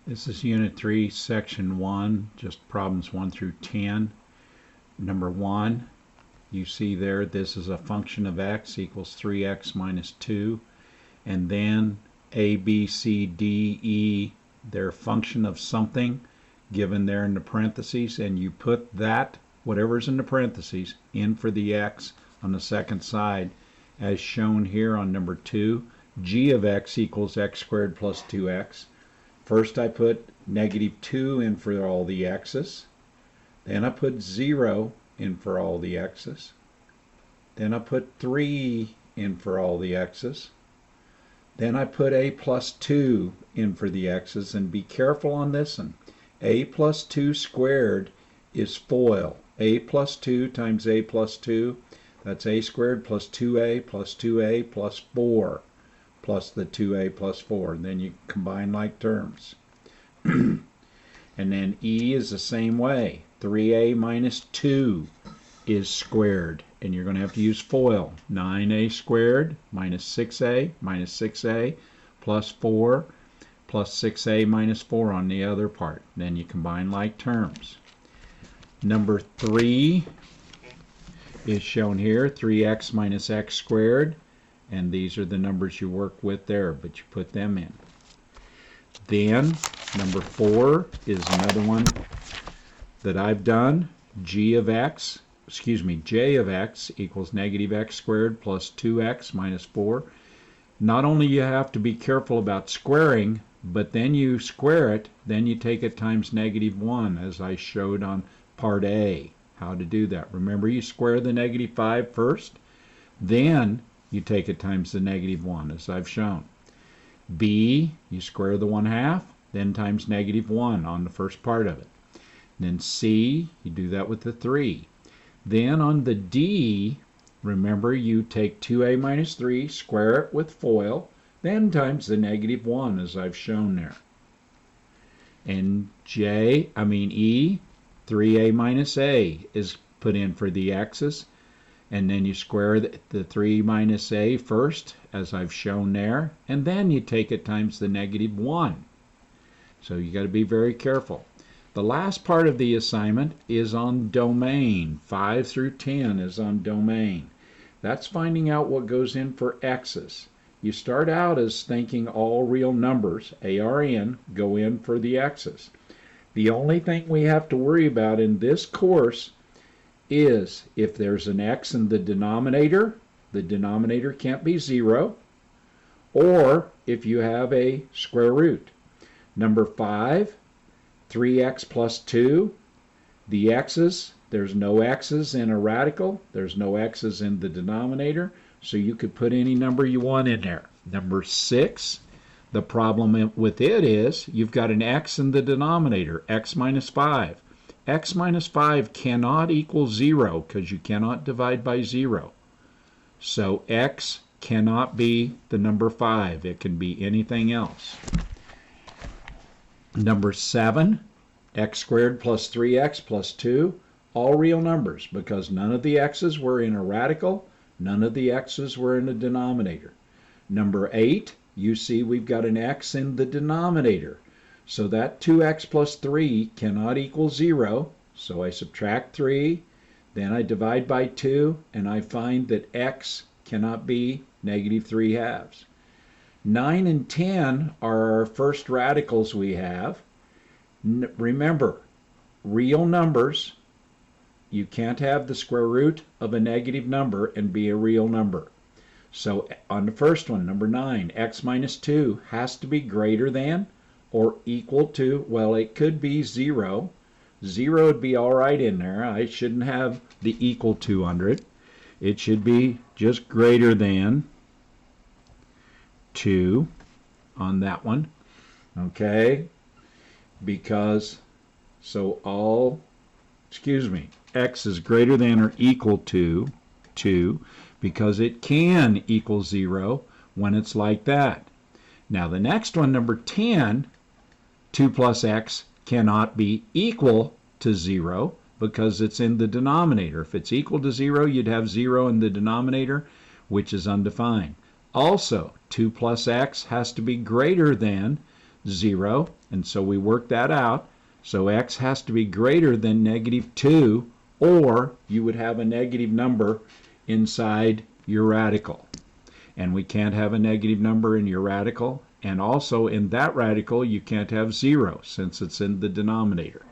This is Unit 3, Section 1, just problems 1 through 10. Number 1, you see there, this is a function of x equals 3x minus 2. And then a, b, c, d, e, they're a function of something given there in the parentheses. And you put that, whatever's in the parentheses, in for the x on the second side, as shown here on number 2. G of x equals x squared plus 2x. First I put negative 2 in for all the x's. Then I put 0 in for all the x's. Then I put 3 in for all the x's. Then I put a plus 2 in for the x's. And be careful on this one. A plus 2 squared is FOIL. A plus 2 times a plus 2. That's a squared plus 2a plus 2a plus 4. Plus the 2a plus 4, and then you combine like terms. And then e is the same way. 3a minus 2 is squared, and you're going to have to use FOIL. 9a squared minus 6a plus 4 plus 6a minus 4 on the other part. Then you combine like terms. Number 3 is shown here, 3x minus x squared. And these are the numbers you work with there, but you put them in. Then, number 4 is another one that I've done. J of x equals negative x squared plus 2x minus 4. Not only you have to be careful about squaring, but then you square it, then you take it times negative 1, as I showed on part A, how to do that. Remember, you square the negative 5 first, then you take it times the negative 1, as I've shown. B, you square the 1/2, then times negative 1 on the first part of it. Then C, you do that with the 3. Then on the D, remember, you take 2a minus 3, square it with FOIL, then times the negative 1, as I've shown there. And E, 3a minus a is put in for the x's. And then you square the 3 minus a first, as I've shown there, and then you take it times the negative 1. So you got to be very careful. The last part of the assignment is on domain. 5 through 10 is on domain. That's finding out what goes in for x's. You start out as thinking all real numbers, ARN, go in for the x's. The only thing we have to worry about in this course is if there's an x in the denominator can't be 0, or if you have a square root. Number 5, 3x plus 2, the x's, there's no x's in a radical, there's no x's in the denominator, so you could put any number you want in there. Number 6, the problem with it is you've got an x in the denominator, x minus 5. X minus 5 cannot equal 0 because you cannot divide by 0. So x cannot be the number 5. It can be anything else. Number 7, x squared plus 3x plus 2, all real numbers because none of the x's were in a radical, none of the x's were in a denominator. Number 8, you see we've got an x in the denominator. So that 2x plus 3 cannot equal 0, so I subtract 3, then I divide by 2, and I find that x cannot be negative 3/2. 9 and 10 are our first radicals we have. Remember, real numbers, you can't have the square root of a negative number and be a real number. So on the first one, number 9, x minus 2 has to be greater than or equal to, well, it could be 0. 0 would be all right in there. I shouldn't have the equal to under it. It should be just greater than 2 on that one. Okay? Because, x is greater than or equal to 2 because it can equal 0 when it's like that. Now the next one, number 10, 2 plus x cannot be equal to 0 because it's in the denominator. If it's equal to 0, you'd have 0 in the denominator, which is undefined. Also, 2 plus x has to be greater than 0, and so we work that out. So x has to be greater than -2, or you would have a negative number inside your radical. And we can't have a negative number in your radical, and also in that radical you can't have 0 since it's in the denominator.